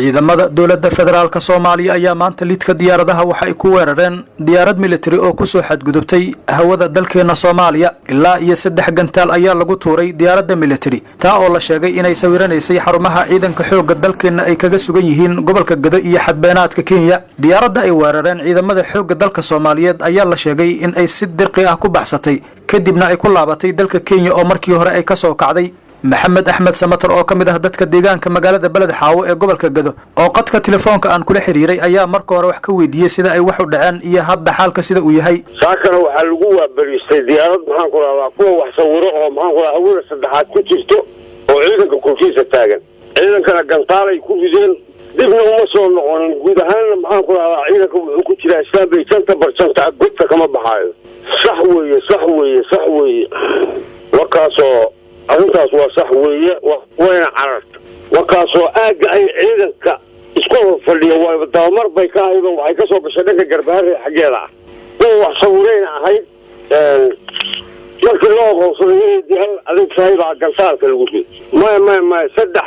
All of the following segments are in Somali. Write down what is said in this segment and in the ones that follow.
ciidamada dowladda federaalka Soomaaliya ayaa maanta lidka diyaaradaha waxa ay ku weerareen diyaarad military oo ku soo xadgudubtay hawada dalkeena Soomaaliya ilaa iyo 3 gantaal ayaa lagu tuuray diyaaradda military taa oo la sheegay inay sawiranaysay xarumaha ciidanka xoogga dalkeena ay kaga sugan yihiin gobolka Gado iyo xadbeenaadka Kenya diyaaradda ay weerareen ciidamada xoogga dalka Soomaaliyeed ayaa la sheegay in ay si dirqi ah ku baxsatay kadibna ay ku laabatay dalka Kenya oo markii hore ay ka soo kacday محمد أحمد سمتر أو كمده دتك ديجان كمجال بلد حاو قبل كجدو أو قد كتلفونك أن كل حريري أيام مركو روح كويدية سيدا أي واحد دعان إياه هذا حال كسيدا وياهي ساكن وحلقوها بالاستديارات محنقول على قوة وحصوروها محنقول أول صدحات كتشتو وعيدك كوفيسة تاجن عيدك كان قنطارة يكون في زين دبنا ومصر نقول نقول هان محنقول على عيدك وكتير إسلام بيشنت برشنت عقدت كما بحايل صحوي وكاسو أنتاس وصحوية وين عرفت وكاسو أي عيدك إسكوه فلي هو الدوامر بيكاهيبا وحيكسو بشدك قرباري حقيلا هو صورين هاي لكن لو غوصلين ديال أديك صاحب عقلتان في الوجود ما سد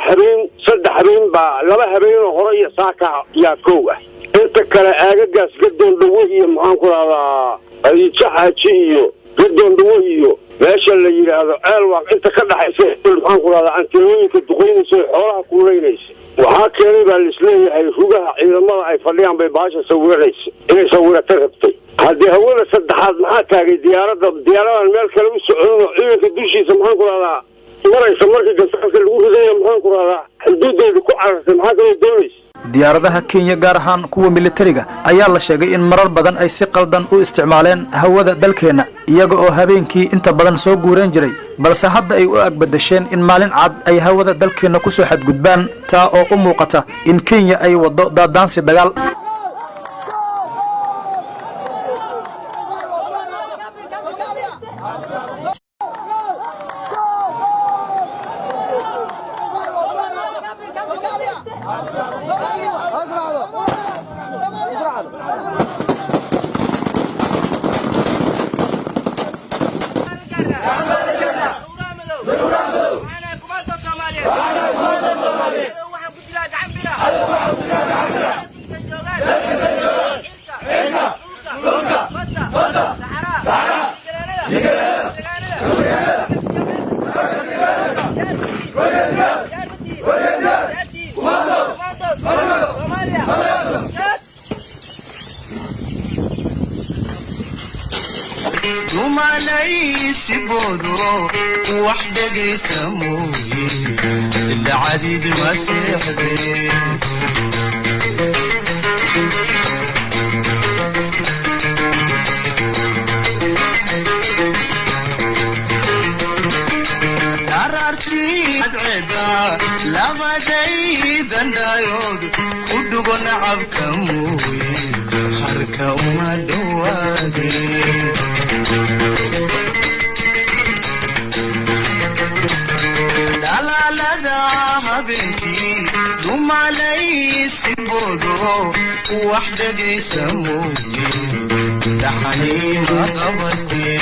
حريم لما حريم وهرية ساكا يا كوه انت كلا أجاس قدون دوهي محانكو على يتشحاتيو قدون دوهيو ماشي اللي يراهدو الواق انت كدحايسay maxaan ku raada antiloyinka duqeynayso xoolaha ku leeynayso waxa kale baa isleeyahay ay rugaha ciidamada ay fadhiyaan bay baasha sawirayso inay sawirata rabtay hadii hawada saddexaad maxaa taagay diyaaradan meel kale u socono ciidanka dushiisa maxaan ku raada maraysa markii gasaanka lagu ridayo maxaan ku raada xuduudeeda ku carartay maxaa kale doonaysa diyaaradaha Kenya gaar ahaan kuwa militariga ayaa la sheegay in marar badan ay si qaldan u isticmaaleen hawada dalkeena iyaga oo habeenkii inta badan soo guureen jiray balse hadda ay u agbadasheen in maalin cad ay hawada dalkeena ku soo xadgudbaan taa oo u muuqata in Kenya ay wado daadaansi dagaal وحدك يسموني العديد مسيحي قررتي عدا لما زيدا دايود خدو نعب كموي خركة وما دوادي بنتي دوم علي سيبودو وحدك يسموني لحني ما قبضتي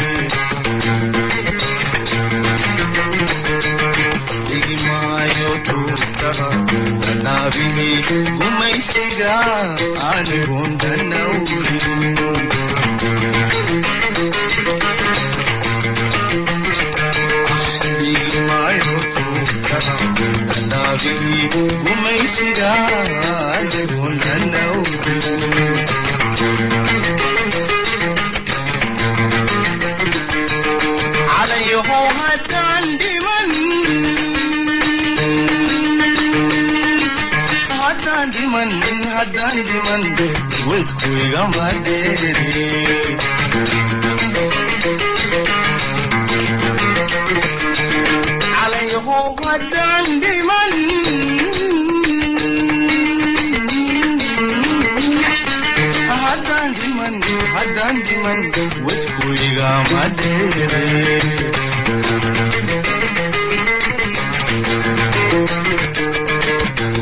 تيجي ما يوتوكا نابيني وما يسيقا عني بندنا تيجي ما يوتوكا وما يسيقا لبون النوب عليه هدان دمن ويتكوي غماديري عليه هدان دمن هدان دمن وتكوي غماديري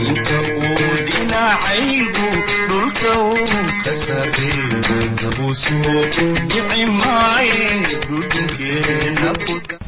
انت ودينا عيبو دلكو كسري نبوسو نعماي دلكي نبوتا